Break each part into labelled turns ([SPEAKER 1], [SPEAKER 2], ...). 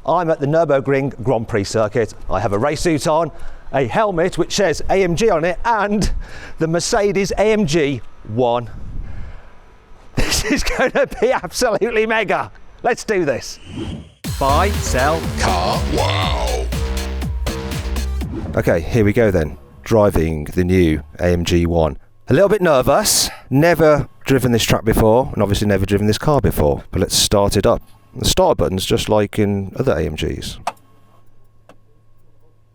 [SPEAKER 1] I'm at the Nürburgring Grand Prix circuit. I have a race suit on, a helmet which says AMG on it, and the Mercedes-AMG ONE. This is going to be absolutely mega. Let's do this. Buy, sell,
[SPEAKER 2] Carwow.
[SPEAKER 1] Okay, here we go then. Driving the new AMG ONE. A little bit nervous. Never driven this track before, and obviously never driven this car before. But let's start it up. The start button's just like in other AMGs.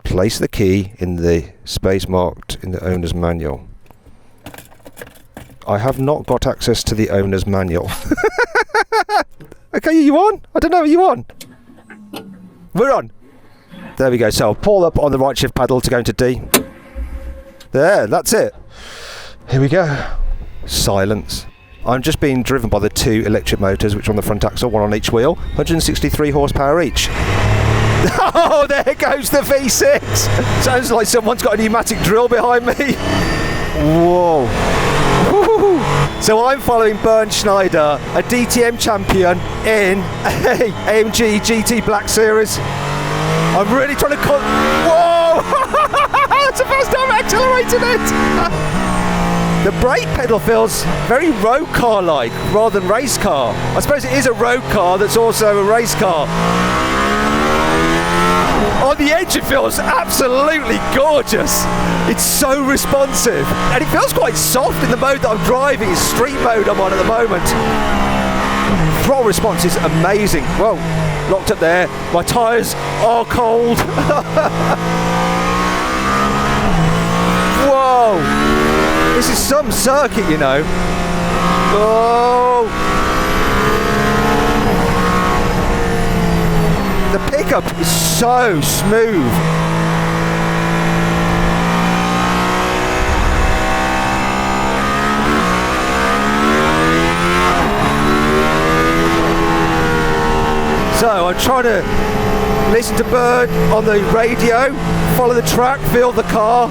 [SPEAKER 1] Place the key in the space marked in the owner's manual. I have not got access to the owner's manual. Okay, are you on? I don't know, are you on? We're on. There we go. So I'll pull up on the right shift paddle to go into D. There, that's it. Here we go. Silence. I'm just being driven by the two electric motors, which are on the front axle, one on each wheel, 163 horsepower each. Oh, there goes the V6. Sounds like someone's got a pneumatic drill behind me. Whoa. Woo-hoo-hoo. So I'm following Bernd Schneider, a DTM champion in a AMG GT Black Series. I'm really trying to whoa! That's the first time I accelerated it! The brake pedal feels very road car-like rather than race car. I suppose it is a road car that's also a race car. On the edge it feels absolutely gorgeous. It's so responsive. And it feels quite soft in the mode that I'm driving. It's street mode I'm on at the moment. Throttle response is amazing. Whoa, locked up there. My tyres are cold. Whoa. This is some circuit, you know. Oh! The pickup is so smooth. So I'm trying to listen to Bernd on the radio, follow the track, feel the car.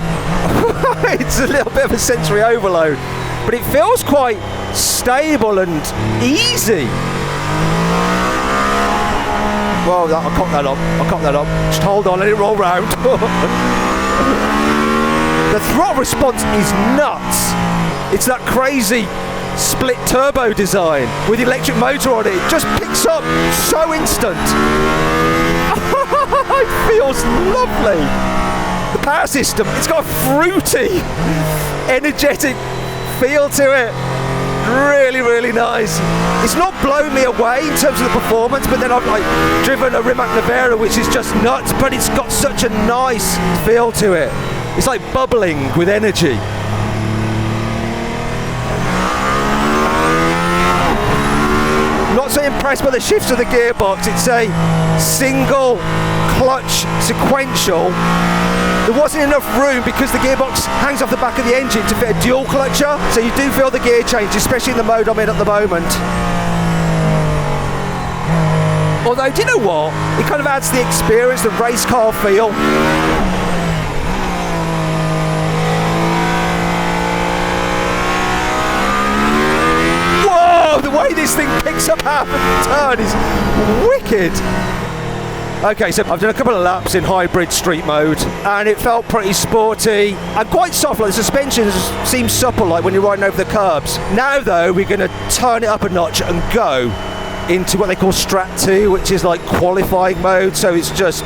[SPEAKER 1] It's a little bit of a sensory overload, but it feels quite stable and easy. Well, I'll cock that up. Just hold on, let it roll round. The throttle response is nuts. It's that crazy split turbo design with the electric motor on it. It just picks up so instant. It feels lovely. The power system, it's got a fruity, energetic feel to it. Really, really nice. It's not blown me away in terms of the performance, but then I've like driven a Rimac Nevera, which is just nuts, but it's got such a nice feel to it. It's like bubbling with energy. Not so impressed by the shifts of the gearbox. It's a single clutch sequential. There wasn't enough room because the gearbox hangs off the back of the engine to fit a dual clutcher, so you do feel the gear change, especially in the mode I'm in at the moment. Although, do you know what? It kind of adds the experience, the race car feel. Whoa! The way this thing picks up half a turn is wicked. Okay, so I've done a couple of laps in hybrid street mode and it felt pretty sporty and quite soft, like the suspension seems supple like when you're riding over the curbs. Now though, we're going to turn it up a notch and go into what they call Strat 2, which is like qualifying mode, so it's just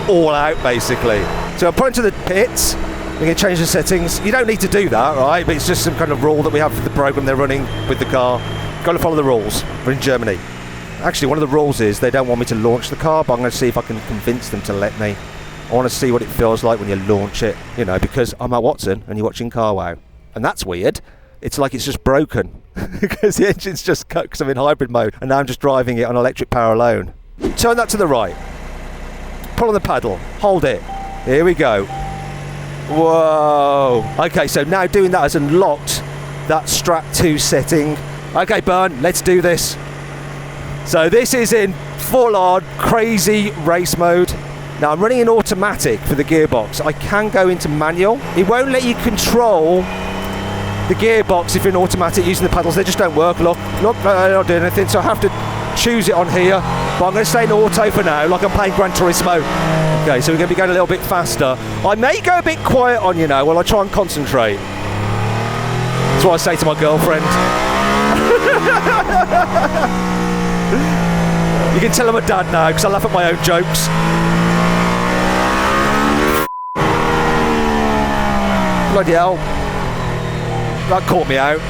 [SPEAKER 1] all out basically. So I'm putting to the pits, we're going to change the settings. You don't need to do that, right? But it's just some kind of rule that we have for the program they're running with the car. Got to follow the rules. We're in Germany. Actually, one of the rules is they don't want me to launch the car, but I'm going to see if I can convince them to let me. I want to see what it feels like when you launch it, you know, because I'm at Watson and you're watching Carwow. And that's weird. It's like it's just broken because the engine's just cut because I'm in hybrid mode and now I'm just driving it on electric power alone. Turn that to the right. Pull on the paddle. Hold it. Here we go. Whoa. Okay, so now doing that has unlocked that Strat 2 setting. Okay, Bernd, let's do this. So this is in full-on crazy race mode. Now I'm running in automatic for the gearbox. I can go into manual. It won't let you control the gearbox if you're in automatic using the paddles. They just don't work. Look, they're not doing anything. So I have to choose it on here, but I'm going to stay in auto for now, like I'm playing Gran Turismo. Okay, so we're going to be going a little bit faster. I may go a bit quiet on you now while I try and concentrate. That's what I say to my girlfriend. You can tell I'm a dad now because I laugh at my own jokes. Bloody hell. That caught me out.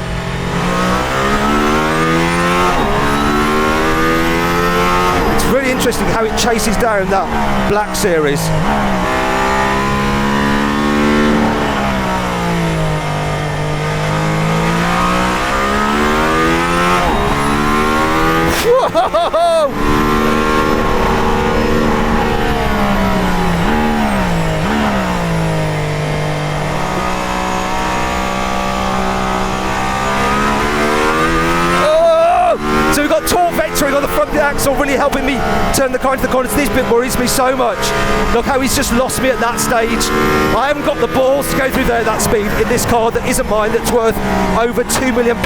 [SPEAKER 1] It's really interesting how it chases down that black series. Whoa! So we've got torque vectoring on the front of the axle, really helping me turn the car into the corners. This bit worries me so much. Look how he's just lost me at that stage. I haven't got the balls to go through there that speed in this car that isn't mine, that's worth over £2 million.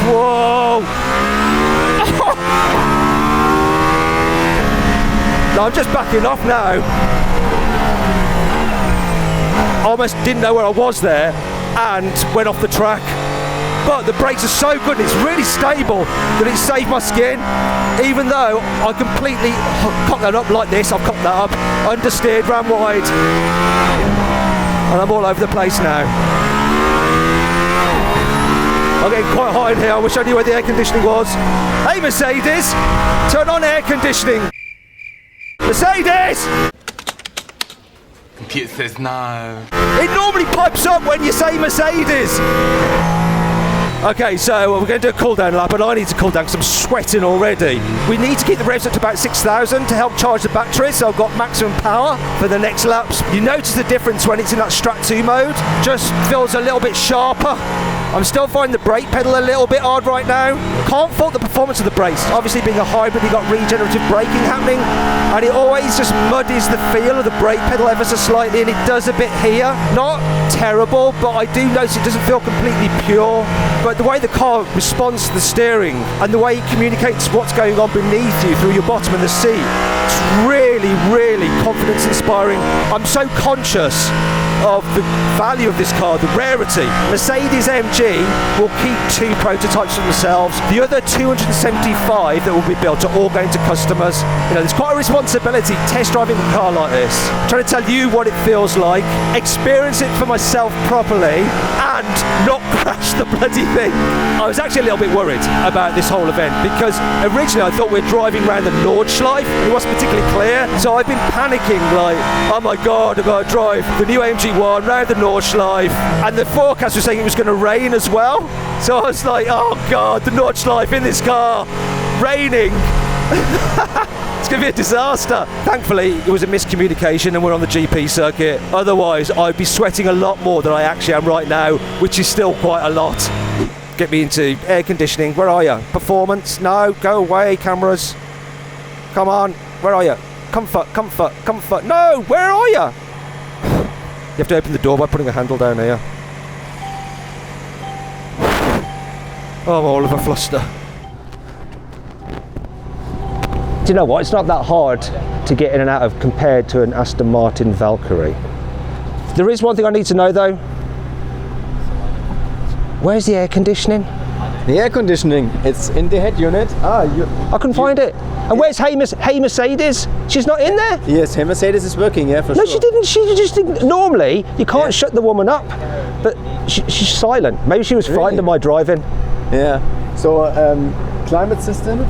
[SPEAKER 1] Whoa! No, I'm just backing off now. I almost didn't know where I was there and went off the track. But the brakes are so good, it's really stable that it saved my skin. Even though I completely cocked that up like this, I've cocked that up, understeered, ran wide. And I'm all over the place now. I'm getting quite high in here. I wish I knew where the air conditioning was. Hey Mercedes, turn on air conditioning. Mercedes!
[SPEAKER 2] Computer says no.
[SPEAKER 1] It normally pipes up when you say Mercedes. Okay, so we're going to do a cool down lap, and I need to cool down because I'm sweating already. We need to keep the revs up to about 6,000 to help charge the battery, so I've got maximum power for the next laps. You notice the difference when it's in that Strat 2 mode. Just feels a little bit sharper. I'm still finding the brake pedal a little bit hard right now. Can't fault the performance of the brakes. Obviously being a hybrid, you've got regenerative braking happening, and it always just muddies the feel of the brake pedal ever so slightly, and it does a bit here. Not terrible, but I do notice it doesn't feel completely pure. But the way the car responds to the steering and the way it communicates what's going on beneath you through your bottom of the seat, it's really, really confidence inspiring. I'm so conscious of the value of this car, the rarity. Mercedes-AMG will keep 2 prototypes for themselves. The other 275 that will be built are all going to customers. You know, there's quite a responsibility test driving a car like this. I'm trying to tell you what it feels like, experience it for myself properly, and not crash the bloody thing. I was actually a little bit worried about this whole event because originally I thought we were driving around the Nordschleife. It wasn't particularly clear, so I've been panicking like, oh my god, I've got to drive the new AMG ONE round the Nordschleife, and the forecast was saying it was going to rain as well. So I was like, oh god, the Nordschleife in this car, raining. It's going to be a disaster. Thankfully, it was a miscommunication and we're on the GP circuit. Otherwise, I'd be sweating a lot more than I actually am right now, which is still quite a lot. Get me into air conditioning. Where are you? Performance? No, go away, cameras. Come on, where are you? Comfort, comfort, comfort. No, where are you? You have to open the door by putting a handle down here. Oh, I'm all of a fluster. Do you know what? It's not that hard to get in and out of compared to an Aston Martin Valkyrie. There is one thing I need to know though. Where's the air conditioning?
[SPEAKER 3] The air conditioning, it's in the head unit.
[SPEAKER 1] I couldn't find it. And where's Hey Mercedes? She's not in there?
[SPEAKER 3] Yes, Hey Mercedes is working, yeah, for sure.
[SPEAKER 1] No, she didn't. She just didn't. Normally, you can't shut the woman up. But she's silent. Maybe she was frightened of my driving.
[SPEAKER 3] Yeah. So, climate system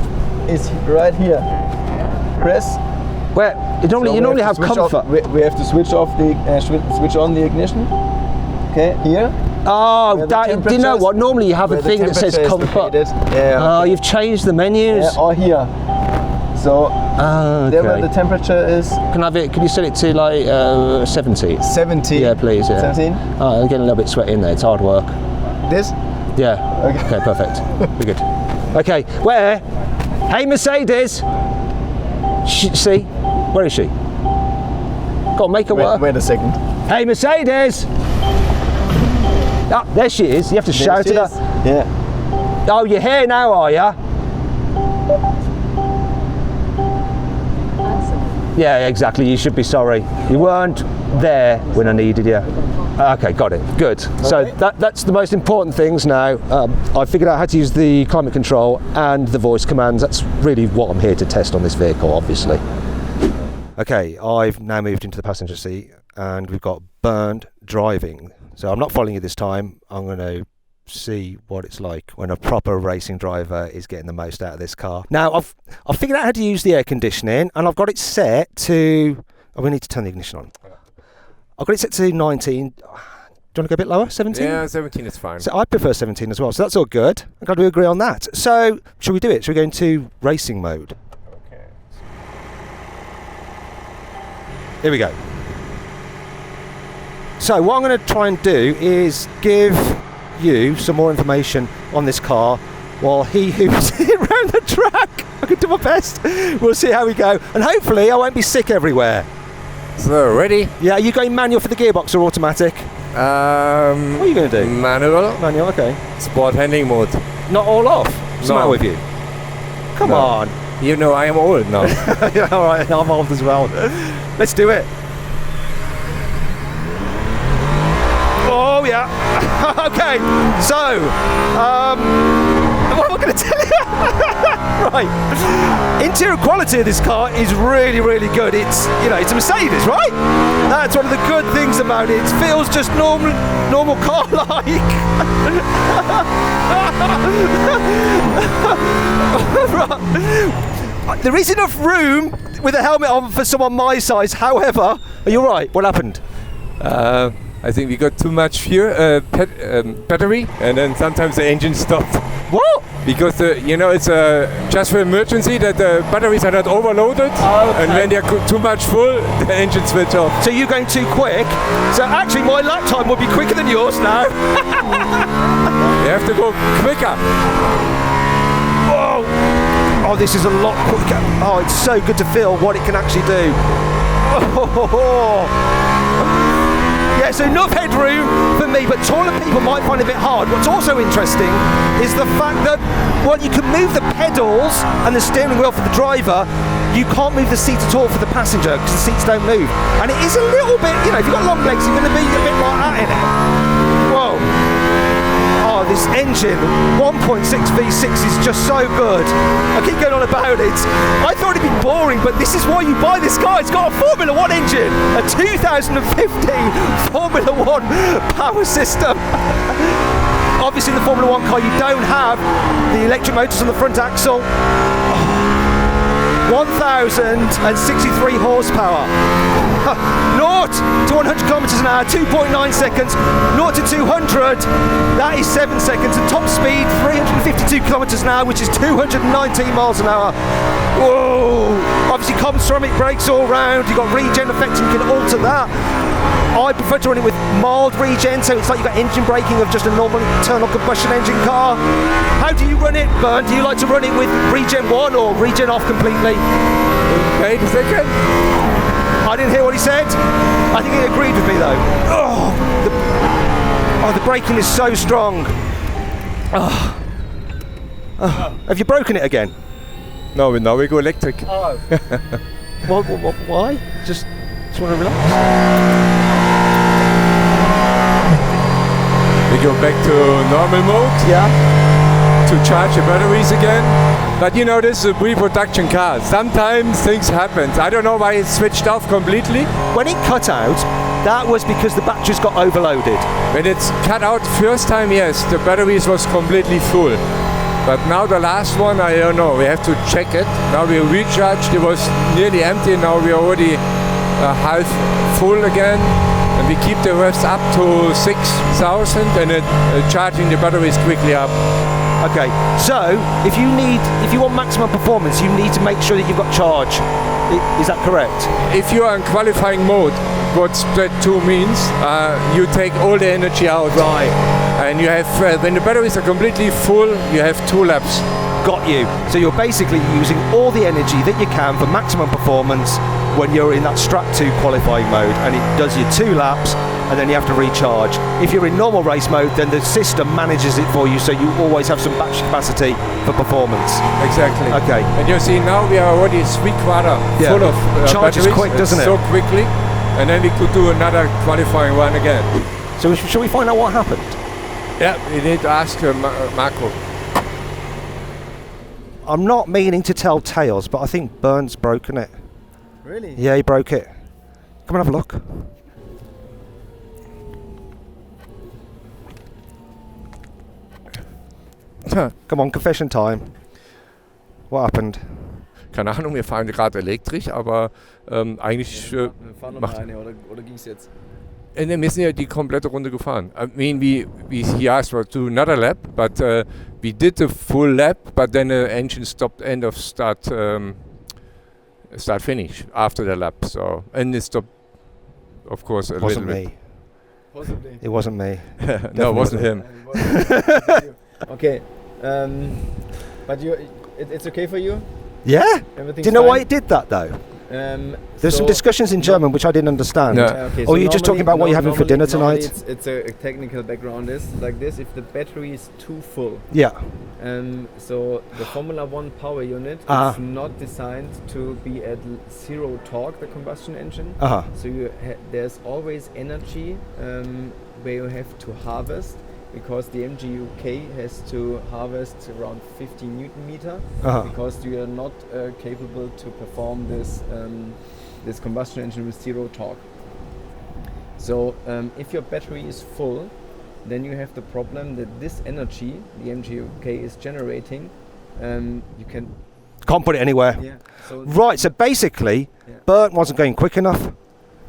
[SPEAKER 3] is right here. Press.
[SPEAKER 1] Where you normally have comfort.
[SPEAKER 3] We have to switch off the switch on the ignition. Okay, here.
[SPEAKER 1] Oh, do you know what? Normally you have a thing that says comfort.
[SPEAKER 3] Yeah.
[SPEAKER 1] Oh, you've changed the menus.
[SPEAKER 3] Yeah, or here. So there where the temperature is.
[SPEAKER 1] Can I have it? Can you set it to like 70?
[SPEAKER 3] 70.
[SPEAKER 1] Yeah, please. Yeah.
[SPEAKER 3] 17.
[SPEAKER 1] Oh, I'm getting a little bit sweaty in there. It's hard work.
[SPEAKER 3] This?
[SPEAKER 1] Yeah. Okay, perfect. We're good. Okay, where? Hey Mercedes. See, where is she? Go on, make her work.
[SPEAKER 3] Wait a second.
[SPEAKER 1] Hey Mercedes. Ah, there she is. You have to shout at her.
[SPEAKER 3] Yeah.
[SPEAKER 1] Oh, you're here now, are you? Yeah, exactly. You should be sorry. You weren't there when I needed you. Okay, got it. Good. So that's the most important things now. I figured out how to use the climate control and the voice commands. That's really what I'm here to test on this vehicle, obviously. Okay, I've now moved into the passenger seat and we've got Bernd driving. So I'm not following you this time. I'm going to see what it's like when a proper racing driver is getting the most out of this car. Now, I've figured out how to use the air conditioning and I've got it set to... Oh, we need to turn the ignition on. I've got it set to 19. Do you want to go a bit lower? 17?
[SPEAKER 2] Yeah, 17 is fine.
[SPEAKER 1] So I prefer 17 as well, so that's all good. I'm glad we agree on that. So, shall we do it? Shall we go into racing mode?
[SPEAKER 2] Okay.
[SPEAKER 1] Here we go. So what I'm going to try and do is give you some more information on this car while he hoops it around the track. I can do my best. We'll see how we go. And hopefully I won't be sick everywhere.
[SPEAKER 2] So, ready?
[SPEAKER 1] Yeah, are you going manual for the gearbox or automatic? What are you going to do?
[SPEAKER 2] Manual.
[SPEAKER 1] Manual, okay.
[SPEAKER 2] Sport handling mode.
[SPEAKER 1] Not all off? What's the matter with you? Come on.
[SPEAKER 2] You know I am old now.
[SPEAKER 1] Yeah, all right, I'm old as well. Let's do it. Oh, yeah. Okay, so, what am I going to tell you? Right. Interior quality of this car is really, really good. It's, you know, it's a Mercedes, right? That's one of the good things about it. It feels just normal car-like. Right. There is enough room with a helmet on for someone my size. However, are you all right? What happened?
[SPEAKER 2] I think we got too much fuel, battery, and then sometimes the engine stopped.
[SPEAKER 1] What?
[SPEAKER 2] Because you know, it's just for emergency that the batteries are not overloaded, and when they're too much full, the engine switch off.
[SPEAKER 1] So you're going too quick. So actually, my lap time will be quicker than yours now.
[SPEAKER 2] You have to go quicker.
[SPEAKER 1] Whoa! Oh, this is a lot quicker. Oh, it's so good to feel what it can actually do. Oh. Yeah, so enough headroom for me, but taller people might find it a bit hard. What's also interesting is the fact that, well, you can move the pedals and the steering wheel for the driver. You can't move the seat at all for the passenger because the seats don't move. And it is a little bit, you know, if you've got long legs, you're going to be a bit like that in it. Whoa. Oh, this engine, 1.6 V6 is just so good. I keep going on about it. I thought it'd be boring, but this is why you buy this car. It's got a Formula One engine, a 2015 Formula One power system. Obviously, in the Formula One car, you don't have the electric motors on the front axle. 1,063 horsepower. 0 to 100 kilometers an hour, 2.9 seconds. 0 to 200, that is 7 seconds. And top speed, 352 kilometers an hour, which is 219 miles an hour. Whoa! Obviously, carbon ceramic brakes all round. You've got regen effect, and you can alter that. I prefer to run it with mild regen, so it's like you've got engine braking of just a normal internal combustion engine car. How do you run it, Bernd? Do you like to run it with regen 1 or regen off completely?
[SPEAKER 2] Wait a second.
[SPEAKER 1] I didn't hear what he said. I think he agreed with me though. Oh, the braking is so strong. Oh. Oh. Have you broken it again?
[SPEAKER 2] No, now we go electric.
[SPEAKER 1] Oh. Why? Just want to relax?
[SPEAKER 2] We go back to normal mode.
[SPEAKER 1] Yeah.
[SPEAKER 2] To charge the batteries again. But you know, this is a pre-production car. Sometimes things happen. I don't know why it switched off completely.
[SPEAKER 1] When it cut out, that was because the batteries got overloaded.
[SPEAKER 2] When it's cut out first time, yes, the batteries was completely full. But now the last one, I don't know. We have to check it. Now we recharged. It was nearly empty. Now we are already half full again. And we keep the rest up to 6,000 and charging the batteries quickly up.
[SPEAKER 1] Okay, so if you want maximum performance, you need to make sure that you've got charge. Is that correct?
[SPEAKER 2] If you are in qualifying mode, what that 2 means, you take all the energy out.
[SPEAKER 1] Right.
[SPEAKER 2] And you have, when the batteries are completely full, you have 2 laps.
[SPEAKER 1] Got you. So you're basically using all the energy that you can for maximum performance when you're in that strap 2 qualifying mode, and it does you 2 laps and then you have to recharge. If you're in normal race mode, then the system manages it for you, so you always have some battery capacity for performance.
[SPEAKER 2] Exactly.
[SPEAKER 1] Okay.
[SPEAKER 2] And you see now we are already 3/4 full of
[SPEAKER 1] Charges
[SPEAKER 2] batteries.
[SPEAKER 1] quick, doesn't it?
[SPEAKER 2] So quickly, and then we could do another qualifying run again.
[SPEAKER 1] So shall we find out what happened?
[SPEAKER 2] Yeah, we need to ask Marco.
[SPEAKER 1] I'm not meaning to tell tales, but I think Bernd's broken it.
[SPEAKER 3] Really?
[SPEAKER 1] Yeah, he broke it. Come and have a look. Come on, confession time. What happened?
[SPEAKER 2] Keine Ahnung, wir fahren gerade elektrisch, aber eigentlich
[SPEAKER 3] Wir fahren noch mal
[SPEAKER 2] macht...
[SPEAKER 3] eine, oder ging's jetzt?
[SPEAKER 2] Wir sind ja die komplette Runde gefahren. I mean, he asked for to another lap, but we did the full lap, but then the engine stopped end of start finish after the lap. So and it stopped, of course, a
[SPEAKER 1] Wasn't
[SPEAKER 2] little
[SPEAKER 1] me.
[SPEAKER 3] Possibly.
[SPEAKER 1] It wasn't me.
[SPEAKER 2] bit. No, it wasn't him.
[SPEAKER 3] Okay, but it's okay for you?
[SPEAKER 1] Yeah?
[SPEAKER 3] Everything's
[SPEAKER 1] Do you know why
[SPEAKER 3] fine?
[SPEAKER 1] it did that though? There's
[SPEAKER 3] So-
[SPEAKER 1] some discussions in German which I didn't understand.
[SPEAKER 2] No.
[SPEAKER 3] Okay,
[SPEAKER 1] Or you're just talking about what you're having for dinner
[SPEAKER 3] normally
[SPEAKER 1] tonight?
[SPEAKER 3] It's a technical background is like this. If the battery is too full,
[SPEAKER 1] Yeah.
[SPEAKER 3] so the Formula One power unit is not designed to be at zero torque, the combustion engine.
[SPEAKER 1] Uh-huh.
[SPEAKER 3] So there's always energy where you have to harvest, because the MG UK has to harvest around 50 Newton meter, because you are not capable to perform this combustion engine with zero torque. So if your battery is full, then you have the problem that this energy the MG UK is generating, you can...
[SPEAKER 1] Can't put it anywhere.
[SPEAKER 3] Yeah. So
[SPEAKER 1] Right, so basically, Bernd wasn't going quick enough.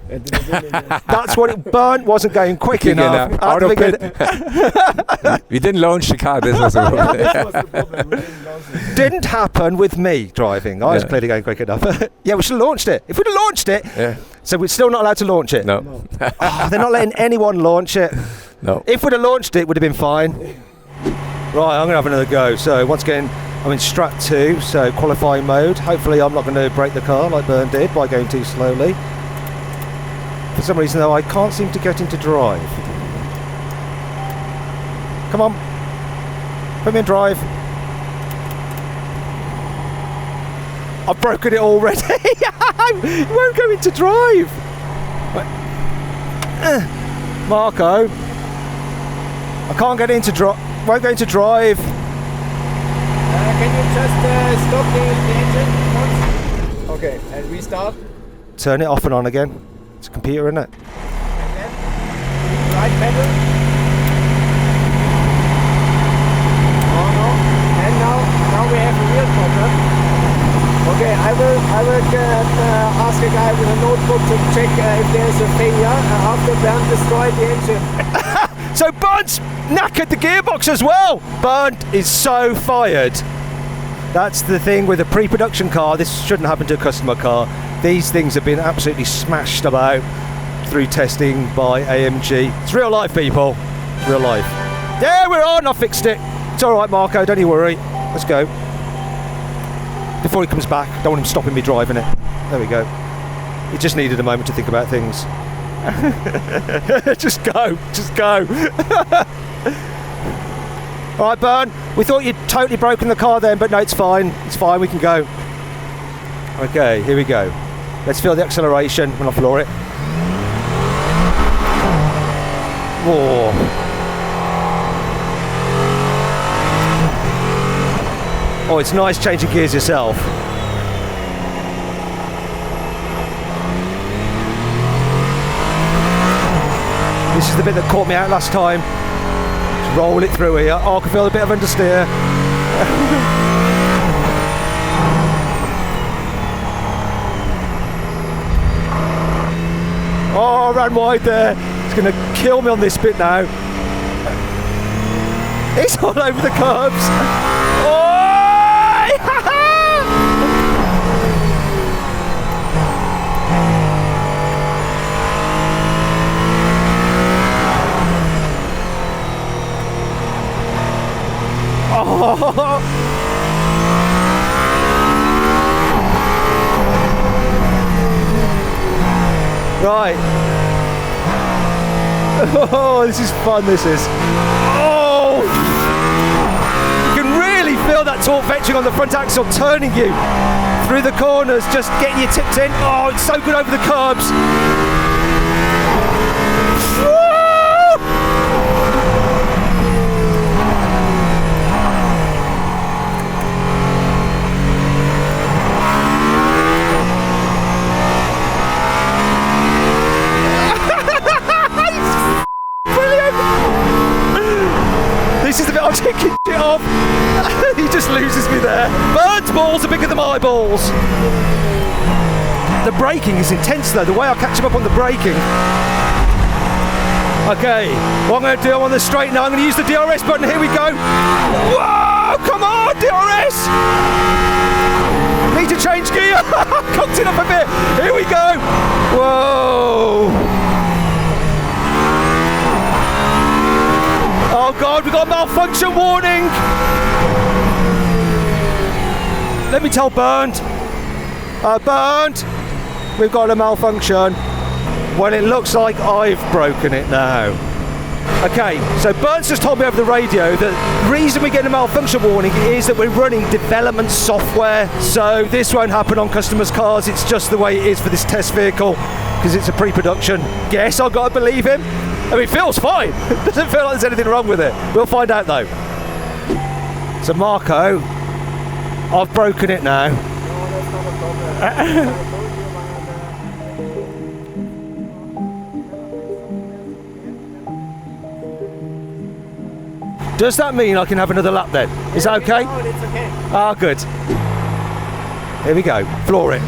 [SPEAKER 3] at the beginning, yes.
[SPEAKER 1] That's what it, Bernd wasn't going quick
[SPEAKER 2] Quick
[SPEAKER 1] enough.
[SPEAKER 2] enough.
[SPEAKER 1] at
[SPEAKER 2] Out
[SPEAKER 1] the
[SPEAKER 2] of
[SPEAKER 1] beginning.
[SPEAKER 2] We didn't launch the car. This was the problem.
[SPEAKER 3] This was the problem. We didn't launch it.
[SPEAKER 1] Didn't happen with me driving. I was
[SPEAKER 2] Yeah.
[SPEAKER 1] clearly going quick enough. Yeah, we should have launched it. If we'd have launched it,
[SPEAKER 2] Yeah.
[SPEAKER 1] so we're still not allowed to launch it.
[SPEAKER 2] No.
[SPEAKER 3] No.
[SPEAKER 1] Oh, they're not letting anyone launch it.
[SPEAKER 2] No.
[SPEAKER 1] If we'd have launched it, it would have been fine. Right, I'm going to have another go. So once again, I'm in Strat 2, so qualifying mode. Hopefully I'm not going to break the car like Bernd did by going too slowly. For some reason though, I can't seem to get into drive. Come on. Put me in drive. I've broken it already. It won't go into drive. Marco. I can't get into drive. Won't go into drive.
[SPEAKER 3] Can you just stop the engine once? Okay, and restart.
[SPEAKER 1] Turn it off and on again. It's a computer, isn't it?
[SPEAKER 3] And then right pedal. Oh no! And now we have a real problem. Okay, I will ask a guy with a notebook to check if there is a failure after Bernd destroyed the engine.
[SPEAKER 1] So Bernd's knackered the gearbox as well. Bernd is so fired. That's the thing with a pre-production car. This shouldn't happen to a customer car. These things have been absolutely smashed about through testing by AMG. It's real life, people. It's real life. Yeah, we're on. I fixed it. It's all right, Marco. Don't you worry. Let's go. Before he comes back, don't want him stopping me driving it. There we go. He just needed a moment to think about things. Just go. Just go. All right, Bernd. We thought you'd totally broken the car then, but no, it's fine. It's fine. We can go. Okay, here we go. Let's feel the acceleration when I floor it. Whoa. Oh, it's nice changing gears yourself. This is the bit that caught me out last time. Just roll it through here. Oh, I can feel a bit of understeer. Oh, I ran wide there. It's going to kill me on this bit now. It's all over the curbs. Oh! Oh! Right. Oh, this is fun, this is. Oh! You can really feel that torque vectoring on the front axle turning you through the corners, just getting your tips in. Oh, it's so good over the curbs. This is the bit I'm taking shit off. He just loses me there. Bird's balls are bigger than my balls. The braking is intense though, the way I catch him up on the braking. Okay, what I'm going to do, I'm on the straight now, I'm going to use the DRS button, here we go. Whoa, come on, DRS! Need to change gear. Cocked it up a bit, here we go. Whoa. Oh God, we've got a malfunction warning! Let me tell Bernd. Bernd, we've got a malfunction. Well, it looks like I've broken it now. Okay, so Bernd's just told me over the radio that the reason we get a malfunction warning is that we're running development software. So this won't happen on customers' cars, it's just the way it is for this test vehicle, because it's a pre-production. Guess I've got to believe him. I mean, it feels fine. It doesn't feel like there's anything wrong with it. We'll find out though. So Marco, I've broken it now.
[SPEAKER 3] No, that's not a problem.
[SPEAKER 1] Does that mean I can have another lap then? Is that okay?
[SPEAKER 3] No, it's okay.
[SPEAKER 1] Ah, good. Here we go. Floor it.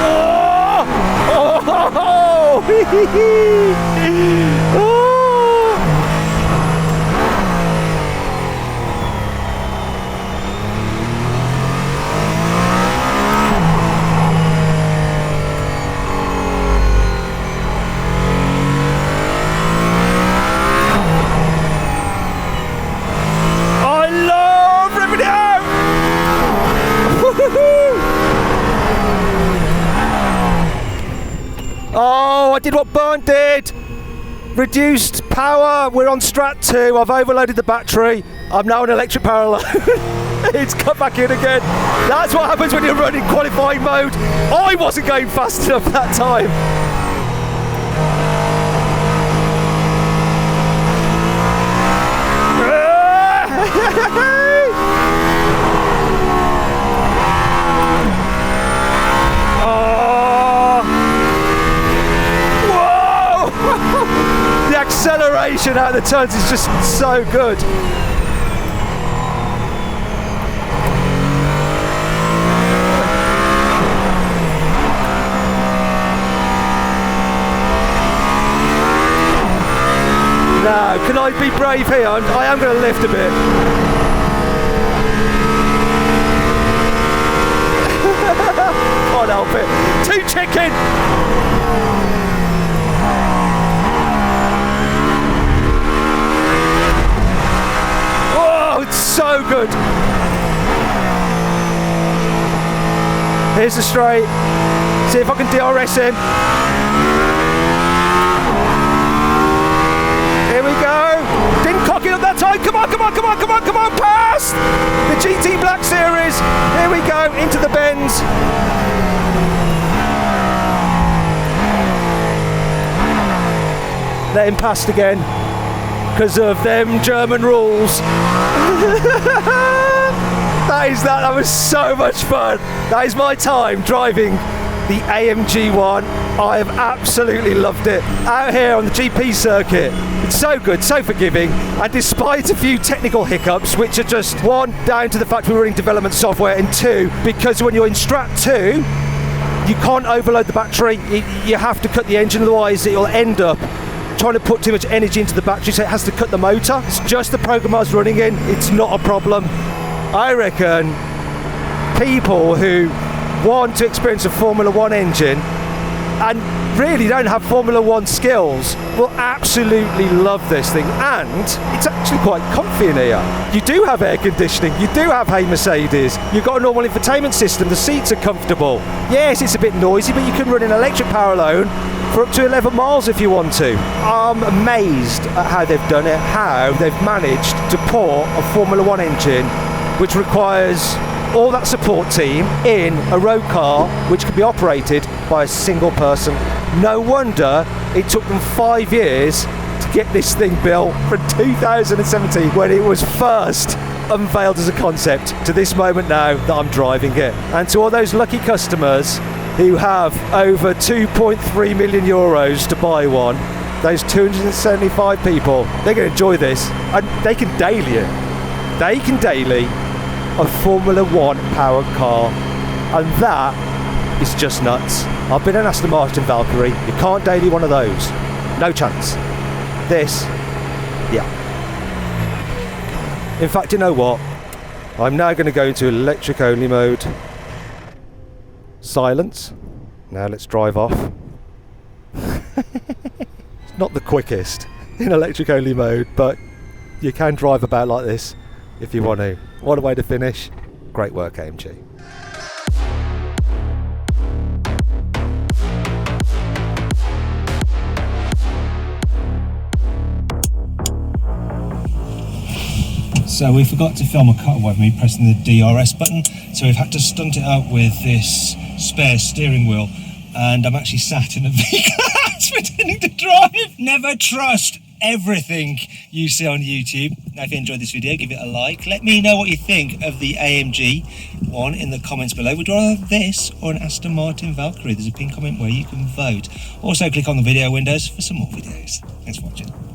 [SPEAKER 1] Oh! Oh! Oh! Oh, I did what Bernd did. Reduced power. We're on Strat 2. I've overloaded the battery. I'm now in electric power alone. It's cut back in again. That's what happens when you're running qualifying mode. I wasn't going fast enough that time. Acceleration out of the turns is just so good. Now, can I be brave here? I am going to lift a bit. Can't help it. Too chicken! So good. Here's the straight. See if I can DRS in. Here we go. Didn't cock it up that time. Come on, come on, come on, come on, come on. Past the GT Black Series. Here we go into the bends. Let him past again because of them German rules. That was so much fun. That is my time driving the AMG ONE. I have absolutely loved it. Out here on the GP circuit, it's so good, so forgiving, and despite a few technical hiccups, which are just one, down to the fact we're running development software, and two, because when you're in Strat 2, you can't overload the battery. You have to cut the engine, otherwise it'll end up trying to put too much energy into the battery, so it has to cut the motor. It's just the program I was running in. It's not a problem. I reckon people who want to experience a Formula 1 engine, and really don't have Formula One skills will absolutely love this thing, and it's actually quite comfy in here. You do have air conditioning, you do have Hey Mercedes, you've got a normal infotainment system, the seats are comfortable. Yes, it's a bit noisy, but you can run an electric power alone for up to 11 miles if you want to. I'm amazed at how they've done it, how they've managed to port a Formula One engine which requires all that support team in a road car which can be operated by a single person. No wonder it took them 5 years to get this thing built from 2017 when it was first unveiled as a concept to this moment now that I'm driving it. And to all those lucky customers who have over 2.3 million euros to buy one, those 275 people, they're going to enjoy this, and they can daily it. They can daily a Formula One powered car, and that is just nuts. I've been an Aston Martin Valkyrie, you can't daily one of those, no chance. This, yeah. In fact, you know what, I'm now going to go into electric only mode. Silence. Now let's drive off. It's not the quickest in electric only mode, but you can drive about like this if you want to. What a way to finish. Great work, AMG.
[SPEAKER 4] So we forgot to film a cutaway of me pressing the DRS button, so we've had to stunt it up with this spare steering wheel, and I'm actually sat in a V-Class pretending to drive. Never trust everything you see on YouTube. Now if you enjoyed this video, give it a like. Let me know what you think of the AMG one in the comments below. Would you rather this or an Aston Martin Valkyrie? There's a pinned comment where you can vote. Also click on the video windows for some more videos. Thanks for watching.